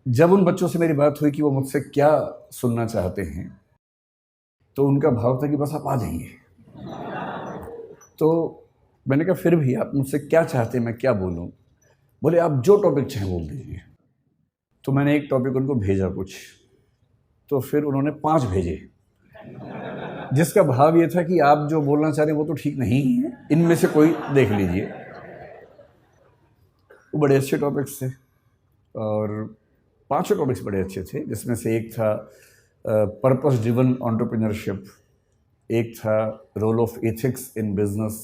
जब उन बच्चों से मेरी बात हुई कि वो मुझसे क्या सुनना चाहते हैं, तो उनका भाव था कि बस आप आ जाइए। तो मैंने कहा फिर भी आप मुझसे क्या चाहते हैं, मैं क्या बोलूं? बोले आप जो टॉपिक चाहें बोल दीजिए। तो मैंने एक टॉपिक उनको भेजा कुछ, तो फिर उन्होंने 5 भेजे, जिसका भाव ये था कि आप जो बोलना चाह रहे हैं वो तो ठीक नहीं है, इनमें से कोई देख लीजिए। वो बड़े अच्छे टॉपिक्स थे और पांचों टॉपिक्स बड़े अच्छे थे, जिसमें से एक था पर्पस ड्रिवन एंटरप्रेन्योरशिप, एक था role of ethics in business,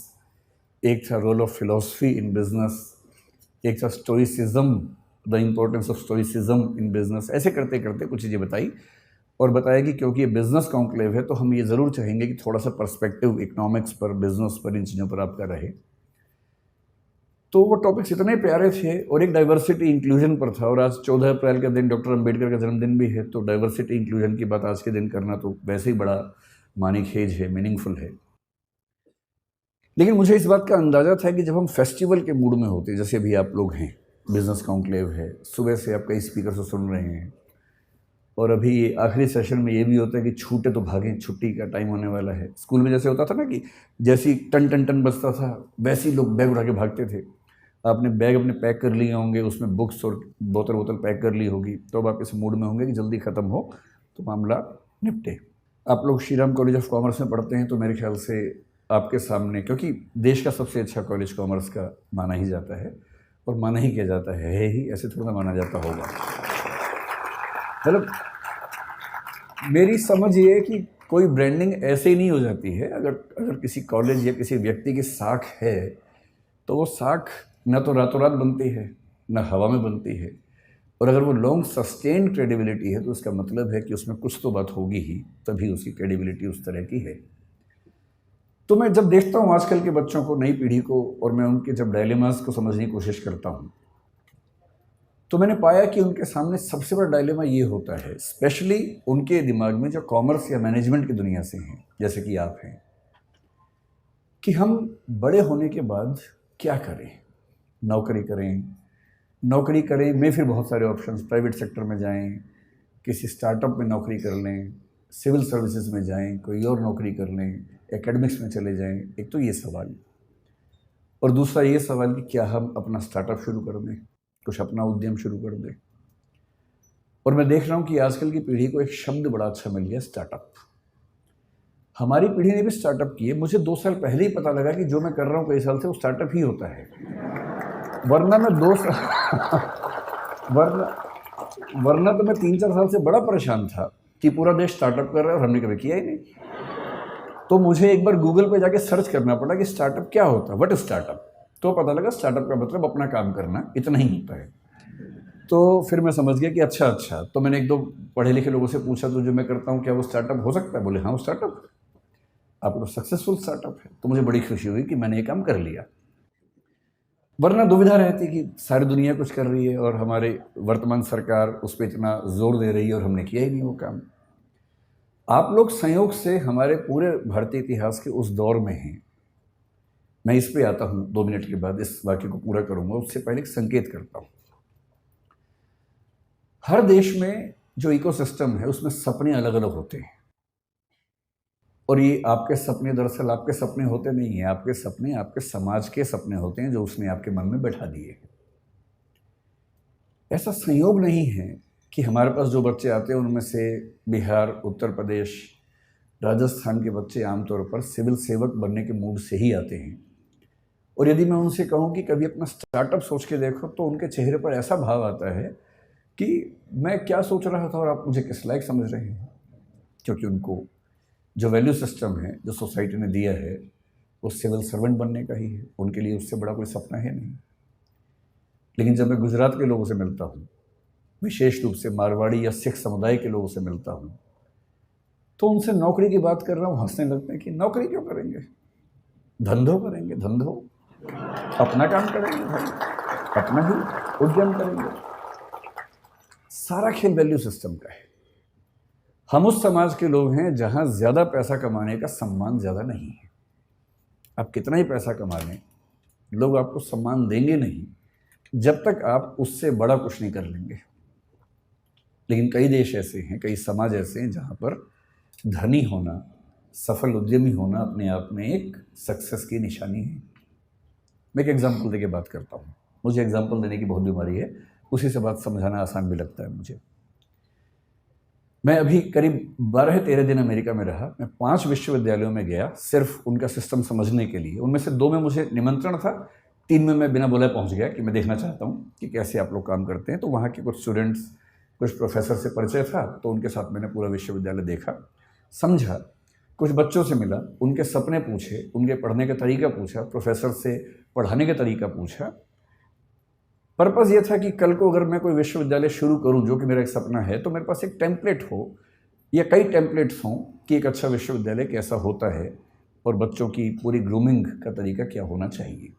एक था role of philosophy in business, एक था stoicism, the importance of stoicism in business. ऐसे करते करते कुछ चीज़ें बताई और बताया कि क्योंकि ये बिजनेस कॉन्क्लेव है तो हम ये ज़रूर चाहेंगे कि थोड़ा सा पर्सपेक्टिव इकोनॉमिक्स पर, बिजनेस पर, इन चीज़ों पर आपका रहे। तो वो टॉपिक्स इतने प्यारे थे और एक डाइवर्सिटी इंक्लूजन पर था, और आज 14 अप्रैल का दिन डॉक्टर अंबेडकर का जन्मदिन भी है, तो डाइवर्सिटी इंक्लूजन की बात आज के दिन करना तो वैसे ही बड़ा मानीखेज है, मीनिंगफुल है। लेकिन मुझे इस बात का अंदाज़ा था कि जब हम फेस्टिवल के मूड में होते, जैसे अभी आप लोग हैं, बिजनेस कॉन्क्लेव है, सुबह से आप कई स्पीकर से सुन रहे हैं, और अभी आखिरी सेशन में ये भी होता है कि छूटे तो भागें, छुट्टी का टाइम होने वाला है। स्कूल में जैसे होता था ना कि जैसी टन टन टन बजता था, वैसे ही लोग बैग उठा के भागते थे। आपने बैग अपने पैक कर लिए होंगे, उसमें बुक्स और बोतल पैक कर ली होगी, तो अब आप इस मूड में होंगे कि जल्दी ख़त्म हो तो मामला निपटे। आप लोग Shri Ram college of commerce में पढ़ते हैं, तो मेरे ख्याल से आपके सामने, क्योंकि देश का सबसे अच्छा कॉलेज कॉमर्स का माना ही जाता है, और माना ही किया जाता है ही, ऐसे थोड़ा माना जाता होगा। मतलब मेरी समझ ये है कि कोई ब्रांडिंग ऐसे ही नहीं हो जाती है। अगर किसी कॉलेज या किसी व्यक्ति की साख है, तो वो साख न तो रातों रात बनती है, न हवा में बनती है, और अगर वो लॉन्ग सस्टेन्ड क्रेडिबिलिटी है तो इसका मतलब है कि उसमें कुछ तो बात होगी ही, तभी उसकी क्रेडिबिलिटी उस तरह की है। तो मैं जब देखता हूँ आजकल के बच्चों को, नई पीढ़ी को, और मैं उनके जब डायलेमास को समझने की कोशिश करता हूँ, तो मैंने पाया कि उनके सामने सबसे बड़ा डायलेमा ये होता है, स्पेशली उनके दिमाग में जो कॉमर्स या मैनेजमेंट की दुनिया से हैं, जैसे कि आप हैं, कि हम बड़े होने के बाद क्या करें। नौकरी करें में फिर बहुत सारे ऑप्शंस, प्राइवेट सेक्टर में जाएं, किसी स्टार्टअप में नौकरी कर लें, सिविल सर्विसेज में जाएं, कोई और नौकरी कर लें, एकेडमिक्स में चले जाएं। एक तो ये सवाल, और दूसरा ये सवाल कि क्या हम अपना स्टार्टअप शुरू कर दें, कुछ अपना उद्यम शुरू कर दें। और मैं देख रहा हूँ कि आजकल की पीढ़ी को एक शब्द बड़ा अच्छा मिल गया, स्टार्टअप। हमारी पीढ़ी ने भी स्टार्टअप किए। मुझे 2 साल पहले ही पता लगा कि जो मैं कर रहा हूँ कई साल से वो स्टार्टअप ही होता है, वरना मैं 2 साल वरना तो मैं 3-4 साल से बड़ा परेशान था कि पूरा देश स्टार्टअप कर रहा है और हमने कभी किया ही नहीं। तो मुझे एक बार गूगल पे जाके सर्च करना पड़ा कि स्टार्टअप क्या होता है, व्हाट इज स्टार्टअप। तो पता लगा स्टार्टअप का मतलब अपना काम करना, इतना ही होता है। तो फिर मैं समझ गया कि अच्छा। तो मैंने 1-2 पढ़े लिखे लोगों से पूछा, तो जो मैं करता हूँ क्या वो स्टार्टअप हो सकता है? बोले हाँ, वो स्टार्टअप, आप तो सक्सेसफुल स्टार्टअप है। तो मुझे बड़ी खुशी हुई कि मैंने ये काम कर लिया, वरना दुविधा रहती कि सारी दुनिया कुछ कर रही है और हमारे वर्तमान सरकार उस पर इतना जोर दे रही है और हमने किया ही नहीं वो काम। आप लोग संयोग से हमारे पूरे भारतीय इतिहास के उस दौर में हैं। मैं इस पे आता हूँ 2 मिनट के बाद, इस वाक्य को पूरा करूँगा, उससे पहले एक संकेत करता हूँ। हर देश में जो इकोसिस्टम है उसमें सपने अलग अलग होते हैं, और ये आपके सपने दरअसल आपके सपने होते नहीं हैं। आपके सपने आपके समाज के सपने होते हैं जो उसने आपके मन में बैठा दिए। ऐसा संयोग नहीं है कि हमारे पास जो बच्चे आते हैं उनमें से बिहार, उत्तर प्रदेश, राजस्थान के बच्चे आमतौर पर सिविल सेवक बनने के मूड से ही आते हैं। और यदि मैं उनसे कहूँ कि कभी अपना स्टार्टअप सोच के देखो, तो उनके चेहरे पर ऐसा भाव आता है कि मैं क्या सोच रहा था और आप मुझे किस लायक समझ रहे हैं। क्योंकि उनको जो वैल्यू सिस्टम है जो सोसाइटी ने दिया है वो सिविल सर्वेंट बनने का ही है। उनके लिए उससे बड़ा कोई सपना है नहीं। लेकिन जब मैं गुजरात के लोगों से मिलता हूँ, विशेष रूप से मारवाड़ी या सिख समुदाय के लोगों से मिलता हूँ, तो उनसे नौकरी की बात कर रहा हूँ, हंसने लगते हैं कि नौकरी क्यों करेंगे, धंधो करेंगे, धंधो, अपना काम करेंगे भाई, अपना ही उद्यम करेंगे। सारा खेल वैल्यू सिस्टम का है। हम उस समाज के लोग हैं जहां ज्यादा पैसा कमाने का सम्मान ज्यादा नहीं है। आप कितना ही पैसा कमा लें, लोग आपको सम्मान देंगे नहीं जब तक आप उससे बड़ा कुछ नहीं कर लेंगे। लेकिन कई देश ऐसे हैं, कई समाज ऐसे हैं जहाँ पर धनी होना, सफल उद्यमी होना अपने आप में एक सक्सेस की निशानी है। मैं एक एग्जाम्पल देके बात करता हूँ। मुझे एग्जाम्पल देने की बहुत बीमारी है, उसी से बात समझाना आसान भी लगता है मुझे। मैं अभी करीब 12-13 दिन अमेरिका में रहा। मैं 5 विश्वविद्यालयों में गया सिर्फ उनका सिस्टम समझने के लिए। उनमें से 2 में मुझे निमंत्रण था, 3 में मैं बिना बुलाए पहुंच गया कि मैं देखना चाहता हूं कि कैसे आप लोग काम करते हैं। तो वहाँ के कुछ स्टूडेंट्स, कुछ प्रोफेसर से परिचय था, तो उनके साथ मैंने पूरा विश्वविद्यालय देखा, समझा, कुछ बच्चों से मिला, उनके सपने पूछे, उनके पढ़ने का तरीका पूछा, प्रोफेसर से पढ़ाने का तरीका पूछा। पर्पज़ ये था कि कल को अगर मैं कोई विश्वविद्यालय शुरू करूं, जो कि मेरा एक सपना है, तो मेरे पास एक टेम्पलेट हो या कई टेम्पलेट्स हों कि एक अच्छा विश्वविद्यालय कैसा होता है और बच्चों की पूरी ग्रूमिंग का तरीका क्या होना चाहिए।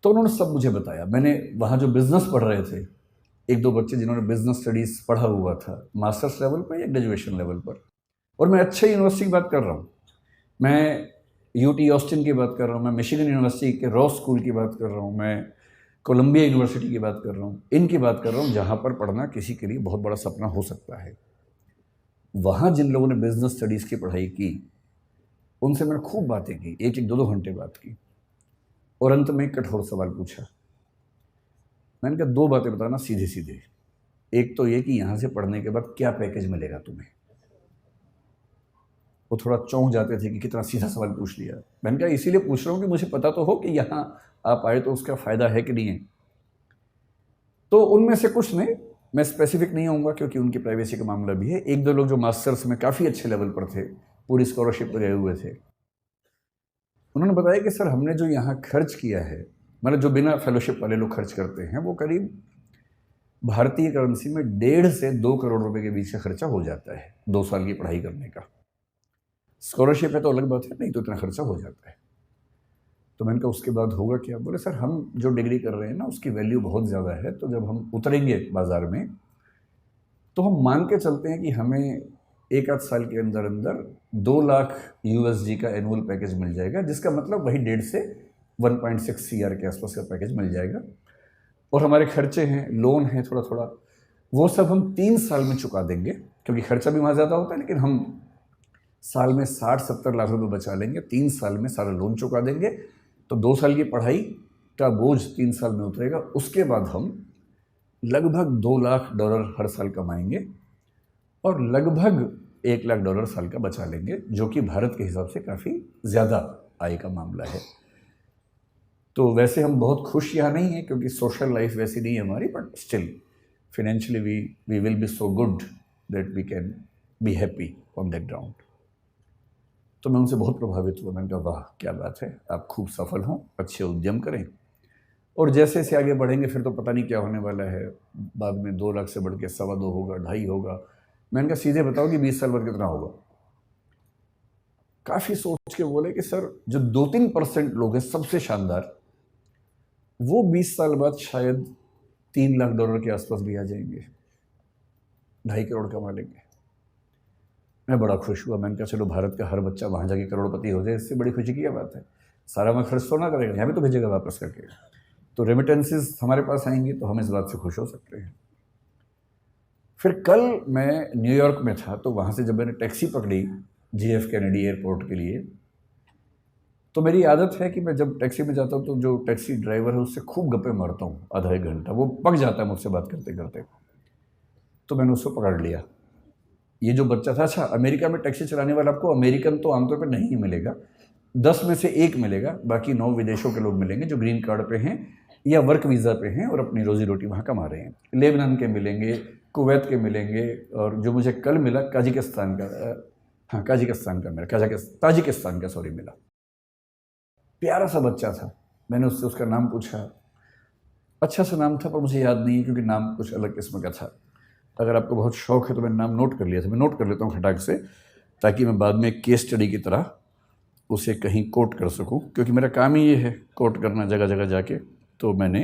तो उन्होंने सब मुझे बताया। मैंने वहाँ जो बिज़नेस पढ़ रहे थे, 1-2 बच्चे जिन्होंने बिज़नेस स्टडीज़ पढ़ा हुआ था, मास्टर्स लेवल पर या ग्रेजुएशन लेवल पर, और मैं अच्छे यूनिवर्सिटी की बात कर रहा हूँ, मैं यूटी ऑस्टिन की बात कर रहा हूँ, मैं मिशिगन यूनिवर्सिटी के रॉस स्कूल की बात कर रहा हूँ, मैं कोलंबिया यूनिवर्सिटी की बात कर रहा हूँ, इनकी बात कर रहा हूँ, जहाँ पर पढ़ना किसी के लिए बहुत बड़ा सपना हो सकता है। वहाँ जिन लोगों ने बिजनेस स्टडीज़ की पढ़ाई की, उनसे मैंने खूब बातें की, 1-1, 2-2 घंटे बात की, और अंत में एक कठोर सवाल पूछा। मैंने कहा 2 बातें बताना सीधे सीधे। एक तो ये कि यहाँ से पढ़ने के बाद क्या पैकेज मिलेगा तुम्हें। वो थोड़ा चौंक जाते थे कि कितना सीधा सवाल पूछ लिया। मैंने कहा इसीलिए पूछ रहा हूँ कि मुझे पता तो हो कि यहाँ आप आए तो उसका फ़ायदा है कि नहीं है। तो उनमें से कुछ ने, मैं स्पेसिफिक नहीं होऊंगा क्योंकि उनकी प्राइवेसी का मामला भी है, 1-2 लोग जो मास्टर्स में काफ़ी अच्छे लेवल पर थे, पूरी स्कॉलरशिप पर गए हुए थे, उन्होंने बताया कि सर हमने जो यहाँ खर्च किया है, मतलब जो बिना फेलोशिप वाले लोग खर्च करते हैं, वो करीब भारतीय करेंसी में 1.5 से 2 करोड़ रुपए के बीच का खर्चा हो जाता है 2 साल की पढ़ाई करने का। स्कॉलरशिप है तो अलग बात है, नहीं तो इतना खर्चा हो जाता है। तो मैंने कहा उसके बाद होगा क्या? बोले सर हम जो डिग्री कर रहे हैं ना, उसकी वैल्यू बहुत ज़्यादा है, तो जब हम उतरेंगे बाज़ार में तो हम मान के चलते हैं कि हमें 1-8 साल के अंदर अंदर 2 लाख USD का एनुअल पैकेज मिल जाएगा, जिसका मतलब वही 1.5 से 1.6 CR के आसपास का पैकेज मिल जाएगा। और हमारे खर्चे हैं, लोन है थोड़ा थोड़ा, वो सब हम 3 साल में चुका देंगे, क्योंकि खर्चा भी वहाँ ज़्यादा होता है, लेकिन हम साल में 60-70 लाख रुपए बचा लेंगे, 3 साल में सारा लोन चुका देंगे, तो 2 साल की पढ़ाई का बोझ 3 साल में उतरेगा। उसके बाद हम लगभग $2 लाख हर साल कमाएंगे और लगभग $1 लाख साल का बचा लेंगे, जो कि भारत के हिसाब से काफ़ी ज़्यादा आय का मामला है। तो वैसे हम बहुत खुश यहाँ नहीं हैं, क्योंकि सोशल लाइफ वैसी नहीं है हमारी, but still financially we will be so good that we can be happy on that ground. तो मैं उनसे बहुत प्रभावित हुआ। मैंने कहा वाह क्या बात है, आप खूब सफल हों, अच्छे उद्यम करें, और जैसे जैसे आगे बढ़ेंगे फिर तो पता नहीं क्या होने वाला है, बाद में 2 लाख से बढ़ के 2.25 होगा, 2.5 होगा। मैंने कहा सीधे बताओ कि 20 साल बाद कितना होगा? काफ़ी सोच के बोले कि सर जो 2-3% लोग हैं सबसे शानदार, वो 20 साल बाद शायद $3 लाख के आसपास भी आ जाएंगे, 2.5 करोड़ कमा लेंगे। मैं बड़ा खुश हुआ। मैंने कहा चलो भारत का हर बच्चा वहाँ जाके करोड़पति हो जाए, इससे बड़ी खुशी की क्या बात है। सारा मैं खर्च तो ना करेगा, यहाँ भी तो भेजेगा वापस करके, तो रेमिटेंसेस हमारे पास आएंगी, तो हम इस बात से खुश हो सकते हैं। फिर कल मैं न्यूयॉर्क में था, तो वहाँ से जब मैंने टैक्सी पकड़ी JF कैनेडी एयरपोर्ट के लिए, तो मेरी आदत है कि मैं जब टैक्सी में जाता हूँ तो जो टैक्सी ड्राइवर है उससे खूब गप्पे मारता हूँ आधा 1 घंटा, वो पक जाता है मुझसे बात करते करते। तो मैंने उसको पकड़ लिया। ये जो बच्चा था, अच्छा अमेरिका में टैक्सी चलाने वाला आपको अमेरिकन तो आमतौर पर नहीं मिलेगा, 10 में से 1 मिलेगा, बाकी 9 विदेशों के लोग मिलेंगे जो ग्रीन कार्ड पे हैं या वर्क वीज़ा पे हैं और अपनी रोजी रोटी वहाँ कमा रहे हैं। लेबनान के मिलेंगे, कुवैत के मिलेंगे, और जो मुझे कल मिला काजिकिस्तान का, हाँ काजिकिस्तान का मिला, ताजिकिस्तान का सॉरी मिला। प्यारा सा बच्चा था। मैंने उससे उसका नाम पूछा, अच्छा सा नाम था पर मुझे याद नहीं है क्योंकि नाम कुछ अलग किस्म का था। अगर आपको बहुत शौक है तो मैंने नाम नोट कर लिया था, मैं नोट कर लेता हूँ खटाक से, ताकि मैं बाद में केस स्टडी की तरह उसे कहीं कोट कर सकूं, क्योंकि मेरा काम ही ये है कोट करना जगह जगह जाके। तो मैंने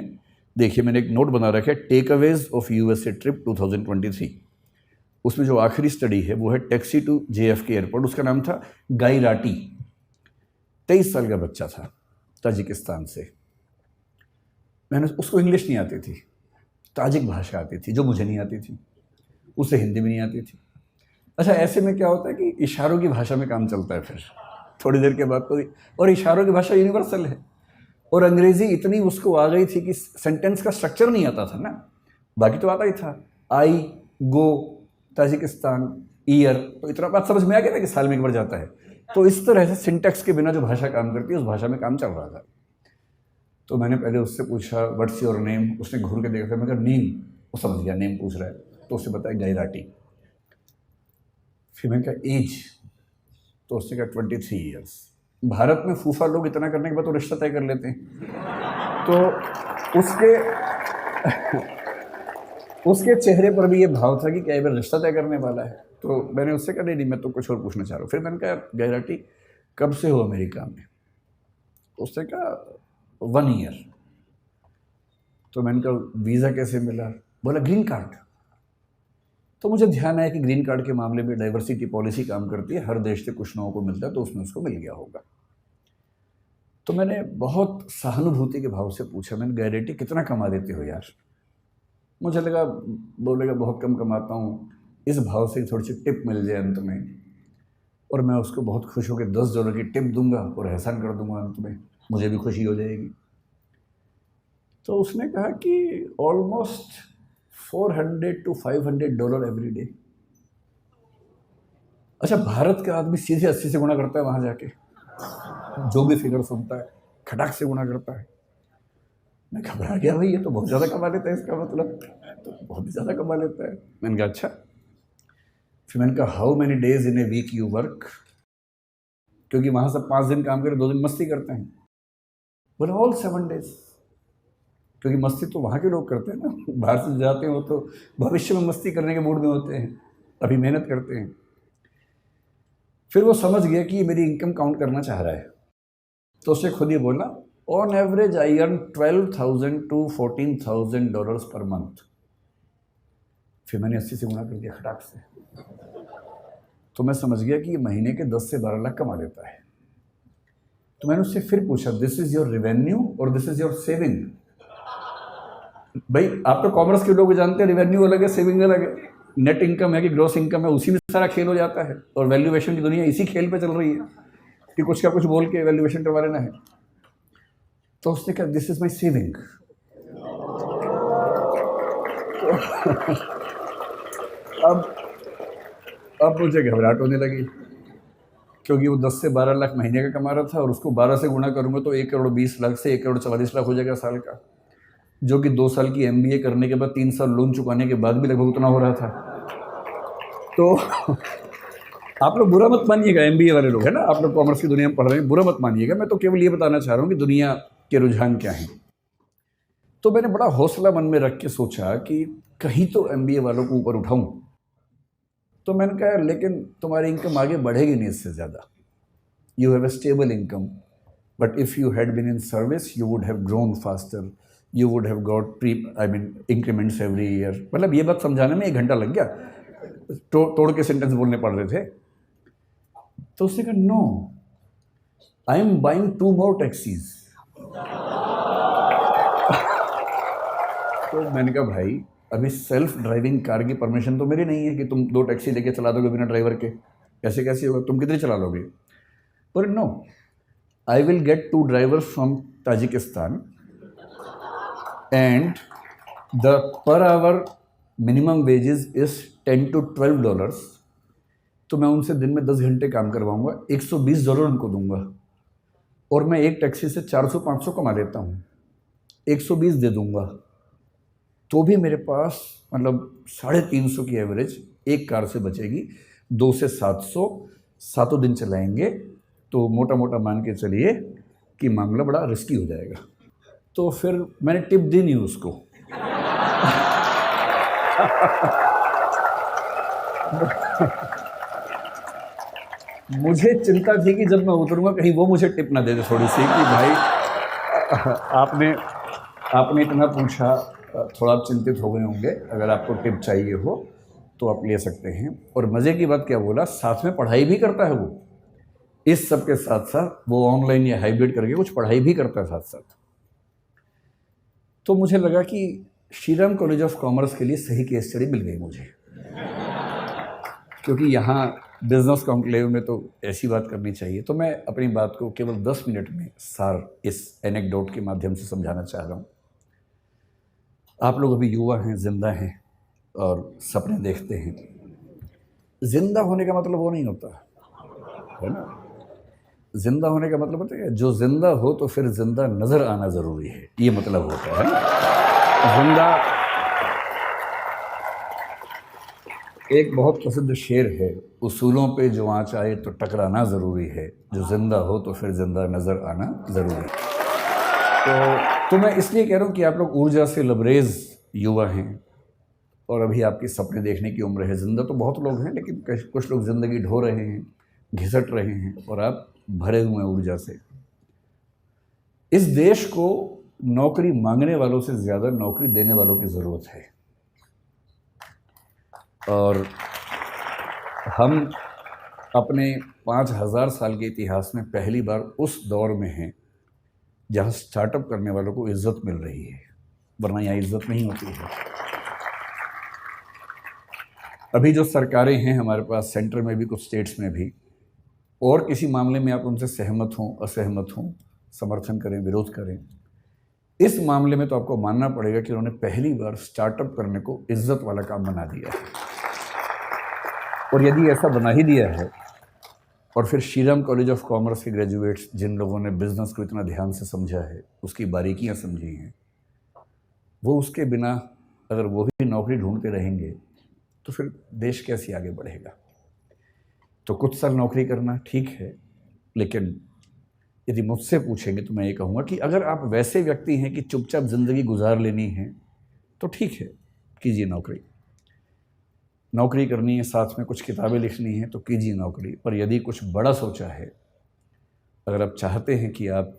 देखिए, मैंने एक नोट बना रखा है, टेकअवेज ऑफ USA ट्रिप 2023। उसमें जो आखिरी स्टडी है वो है टैक्सी टू JFK एयरपोर्ट। उसका नाम था गाई राटी, 23 साल का बच्चा था, ताजिकिस्तान से। मैंने उसको इंग्लिश नहीं आती थी, ताजिक भाषा आती थी जो मुझे नहीं आती थी, उसे हिंदी भी नहीं आती थी। अच्छा, ऐसे में क्या होता है कि इशारों की भाषा में काम चलता है फिर थोड़ी देर के बाद तो, और इशारों की भाषा यूनिवर्सल है। और अंग्रेज़ी इतनी उसको आ गई थी कि सेंटेंस का स्ट्रक्चर नहीं आता था ना, बाकी तो आता ही था, आई गो ताजिकिस्तान ईयर, तो इतना बात समझ में आ गया था कि साल में एक बार जाता है। तो इस तरह से सिंटेक्स के बिना जो भाषा काम करती है उस भाषा में काम चल रहा था। तो मैंने पहले उससे पूछा व्हाट्स योर नेम, उसने घूर के देखा था, मैं कहा नेम, वो समझ गया नेम पूछ रहा है, तो उससे बताया गैराटी। फिर मैंने कहा एज, तो उसने कहा 23 ईयर्स। भारत में फूफा लोग इतना करने के बाद तो रिश्ता तय कर लेते हैं, तो उसके चेहरे पर भी ये भाव था कि क्या ये रिश्ता तय करने वाला है। तो मैंने उससे कहा नहीं मैं तो कुछ और पूछना चाह रहा हूँ। फिर मैंने कहा गैराटी कब से हो अमेरिका में? तो उसने कहा 1 ईयर। तो मैंने कहा वीज़ा कैसे मिला? बोला ग्रीन कार्ड। तो मुझे ध्यान आया कि ग्रीन कार्ड के मामले में डाइवर्सिटी पॉलिसी काम करती है, हर देश से कुछ लोगों को मिलता है, तो उसमें उसको मिल गया होगा। तो मैंने बहुत सहानुभूति के भाव से पूछा, मैंने गैरेटी कितना कमा देते हो यार? मुझे लगा बोलेगा बहुत कम कमाता हूँ, इस भाव से थोड़ी सी टिप मिल जाए अंत में, और मैं उसको बहुत खुश होकर $10 की टिप दूंगा और एहसान कर दूंगा अंत में, मुझे भी खुशी हो जाएगी। तो उसने कहा कि ऑलमोस्ट $400 to $500 एवरी डे। अच्छा, भारत का आदमी सीधे 80 से गुणा करता है वहाँ जाके, जो भी फिगर सुनता है खटाक से गुणा करता है। मैं घबरा गया, भाई ये तो बहुत ज़्यादा कमा लेता है, इसका मतलब तो बहुत ज़्यादा कमा लेता है। मैंने कहा अच्छा। फिर मैंने कहा how many days in a week you work, क्योंकि वहाँ सब 5 दिन काम करें, 2 दिन मस्ती करते हैं। बोले ऑल 7 days, क्योंकि मस्ती तो वहाँ के लोग करते हैं ना, बाहर से जाते हैं वो तो भविष्य में मस्ती करने के मूड में होते हैं, अभी मेहनत करते हैं। फिर वो समझ गया कि ये मेरी इनकम काउंट करना चाह रहा है, तो उसने खुद ही बोला on average I earn $12,000 to $14,000 per month. फिर मैंने 80 से गुणा कर दिया खटाक से, तो मैं समझ गया कि ये महीने के 10 से 12 लाख कमा लेता है। तो मैंने उससे फिर पूछा दिस इज योर रेवेन्यू और दिस इज योर सेविंग? भाई आप तो कॉमर्स के लोग जानते हैं, रेवेन्यू अलग है, सेविंग अलग है। नेट इनकम है कि ग्रॉस इनकम है, उसी में सारा खेल हो जाता है, और वैल्यूएशन की दुनिया इसी खेल पे चल रही है कि कुछ का कुछ बोल के वैल्यूएशन करवा लेना है। तो उसने कहा दिस इज माई सेविंग। अब मुझे घबराहट होने लगी, क्योंकि वो 10 से 12 लाख महीने का कमा रहा था, और उसको 12 से गुणा करूंगा तो 1,20,00,000 से 1,44,00,000 हो जाएगा साल का, जो कि 2 साल की MBA करने के बाद 3 साल लोन चुकाने के बाद भी लगभग उतना हो रहा था। तो आप लोग बुरा मत मानिएगा, MBA वाले लोग है ना, आप लोग कॉमर्स की दुनिया में पढ़ रहे हैं, बुरा मत मानिएगा, मैं तो केवल ये बताना चाह रहा हूँ कि दुनिया के रुझान क्या हैं। तो मैंने बड़ा हौसला मन में रख के सोचा कि कहीं तो MBA वालों को ऊपर उठाऊं। तो मैंने कहा लेकिन तुम्हारी इनकम आगे बढ़ेगी नहीं इससे ज़्यादा, you have a stable income, but if you had been in service you would have grown faster, you would have got increments every year. मतलब ये बात समझाने में 1 घंटा लग गया, तोड़ के सेंटेंस बोलने पड़ रहे थे। तो उसने कहा no, I am buying 2 more taxis. तो मैंने कहा भाई अभी सेल्फ ड्राइविंग कार की परमिशन तो मेरी नहीं है कि तुम 2 टैक्सी लेके चला दोगे बिना ड्राइवर के, ऐसे कैसे होगा, तुम कितनी चला लोगे? पर no, I will get 2 drivers from Tajikistan and the per hour minimum wages is $10 to $12। तो मैं उनसे दिन में 10 घंटे काम करवाऊंगा, $120 उनको दूंगा, और मैं एक टैक्सी से 400-500 कमा लेता हूँ, 120 दे दूंगा, तो भी मेरे पास मतलब 350 की एवरेज एक कार से बचेगी। 2 से 700 7 दिन चलाएंगे, तो मोटा मोटा मान के चलिए कि मामला बड़ा रिस्की हो जाएगा। तो फिर मैंने टिप दी नहीं उसको। मुझे चिंता थी कि जब मैं उतरूंगा कहीं वो मुझे टिप ना दे दे थोड़ी सी, कि भाई आपने इतना पूछा, थोड़ा आप चिंतित हो गए होंगे, अगर आपको टिप चाहिए हो तो आप ले सकते हैं। और मज़े की बात क्या बोला, साथ में पढ़ाई भी करता है वो, इस सब के साथ साथ वो ऑनलाइन या हाइब्रिड करके कुछ पढ़ाई भी करता है साथ साथ। तो मुझे लगा कि श्रीराम कॉलेज ऑफ कॉमर्स के लिए सही केस स्टडी मिल गई मुझे, क्योंकि यहाँ बिजनेस कॉन्क्लेव में तो ऐसी बात करनी चाहिए। तो मैं अपनी बात को केवल 10 मिनट में सार इस एनेक्डोट के माध्यम से समझाना चाह रहा हूँ। आप लोग अभी युवा हैं, जिंदा हैं और सपने देखते हैं। जिंदा होने का मतलब वो नहीं होता है ना, जिंदा होने का मतलब होता है जो जिंदा हो तो फिर जिंदा नजर आना जरूरी है, ये मतलब होता है ना। जिंदा एक बहुत प्रसिद्ध शेर है, उसूलों पे जो आँच आए तो टकराना ज़रूरी है, जो ज़िंदा हो तो फिर ज़िंदा नज़र आना ज़रूरी है। तो मैं इसलिए कह रहा हूँ कि आप लोग ऊर्जा से लबरेज युवा हैं और अभी आपके सपने देखने की उम्र है। ज़िंदा तो बहुत लोग हैं, लेकिन कुछ लोग ज़िंदगी ढो रहे हैं, घिसट रहे हैं, और आप भरे हुए हैं ऊर्जा से। इस देश को नौकरी मांगने वालों से ज़्यादा नौकरी देने वालों की ज़रूरत है, और हम अपने 5000 साल के इतिहास में पहली बार उस दौर में हैं जहां स्टार्टअप करने वालों को इज्जत मिल रही है, वरना यहाँ इज्जत नहीं होती है। अभी जो सरकारें हैं हमारे पास, सेंटर में भी, कुछ स्टेट्स में भी, और किसी मामले में आप उनसे सहमत हों, असहमत हों, समर्थन करें, विरोध करें, इस मामले में तो आपको मानना पड़ेगा कि उन्होंने पहली बार स्टार्टअप करने को इज्जत वाला काम बना दिया है। और यदि ऐसा बना ही दिया है, और फिर श्रीराम कॉलेज ऑफ कॉमर्स के ग्रेजुएट्स जिन लोगों ने बिजनेस को इतना ध्यान से समझा है, उसकी बारीकियां समझी हैं, वो उसके बिना अगर वो भी नौकरी ढूंढते रहेंगे तो फिर देश कैसे आगे बढ़ेगा। तो कुछ साल नौकरी करना ठीक है, लेकिन यदि मुझसे पूछेंगे तो मैं ये कहूँगा कि अगर आप वैसे व्यक्ति हैं कि चुपचाप ज़िंदगी गुजार लेनी है तो ठीक है, कीजिए नौकरी। नौकरी करनी है, साथ में कुछ किताबें लिखनी है तो कीजिए नौकरी। पर यदि कुछ बड़ा सोचा है, अगर आप चाहते हैं कि आप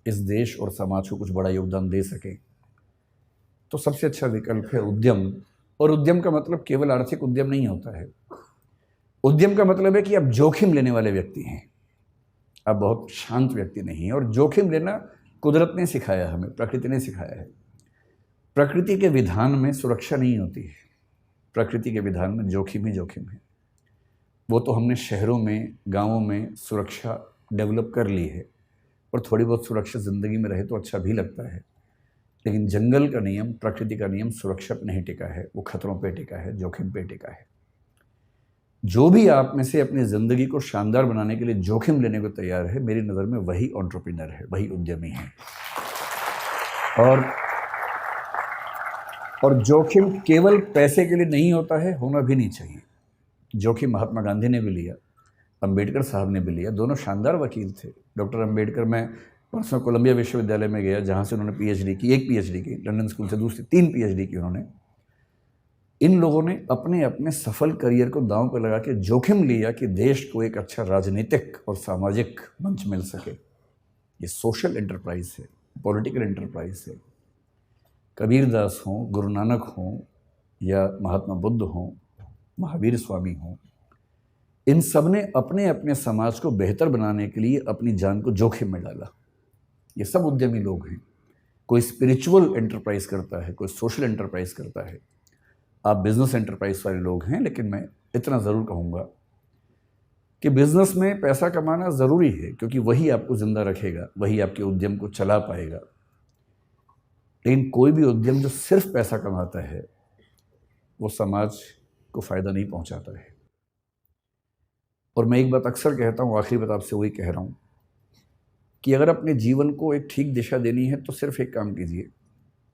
इस देश और समाज को कुछ बड़ा योगदान दे सकें, तो सबसे अच्छा विकल्प है उद्यम। और उद्यम का मतलब केवल आर्थिक उद्यम नहीं होता है। उद्यम का मतलब है कि आप जोखिम लेने वाले व्यक्ति हैं, आप बहुत शांत व्यक्ति नहीं हैं। और जोखिम लेना कुदरत ने सिखाया, हमें प्रकृति ने सिखाया है। प्रकृति के विधान में सुरक्षा नहीं होती है, प्रकृति के विधान में जोखिम ही जोखिम है। वो तो हमने शहरों में, गांवों में सुरक्षा डेवलप कर ली है, और थोड़ी बहुत सुरक्षा ज़िंदगी में रहे तो अच्छा भी लगता है। लेकिन जंगल का नियम, प्रकृति का नियम सुरक्षा पर नहीं टिका है, वो खतरों पे टिका है, जोखिम पे टिका है। जो भी आप में से अपनी ज़िंदगी को शानदार बनाने के लिए जोखिम लेने को तैयार है, मेरी नज़र में वही एंटरप्रेन्योर है, वही उद्यमी है। और जोखिम केवल पैसे के लिए नहीं होता है, होना भी नहीं चाहिए। जोखिम महात्मा गांधी ने भी लिया, अंबेडकर साहब ने भी लिया, दोनों शानदार वकील थे। डॉक्टर अंबेडकर, मैं परसों कोलंबिया विश्वविद्यालय में गया जहाँ से उन्होंने पीएचडी की, एक पीएचडी की, लंदन स्कूल से दूसरी 3 पीएचडी की उन्होंने। इन लोगों ने अपने अपने सफल करियर को दांव पर लगा के जोखिम लिया कि देश को एक अच्छा राजनीतिक और सामाजिक मंच मिल सके। ये सोशल एंटरप्राइज है, पॉलिटिकल एंटरप्राइज है। कबीरदास हों, गुरु नानक हों, या महात्मा बुद्ध हों, महावीर स्वामी हों, इन सब ने अपने अपने समाज को बेहतर बनाने के लिए अपनी जान को जोखिम में डाला। ये सब उद्यमी लोग हैं। कोई स्पिरिचुअल एंटरप्राइज करता है, कोई सोशल एंटरप्राइज करता है। आप बिजनेस एंटरप्राइज वाले लोग हैं, लेकिन मैं इतना ज़रूर कहूँगा कि बिजनेस में पैसा कमाना ज़रूरी है, क्योंकि वही आपको ज़िंदा रखेगा, वही आपके उद्यम को चला पाएगा। लेकिन कोई भी उद्यम जो सिर्फ पैसा कमाता है, वो समाज को फ़ायदा नहीं पहुंचाता है। और मैं एक बात अक्सर कहता हूँ, आखिरी बात आपसे वही कह रहा हूँ, कि अगर अपने जीवन को एक ठीक दिशा देनी है तो सिर्फ एक काम कीजिए,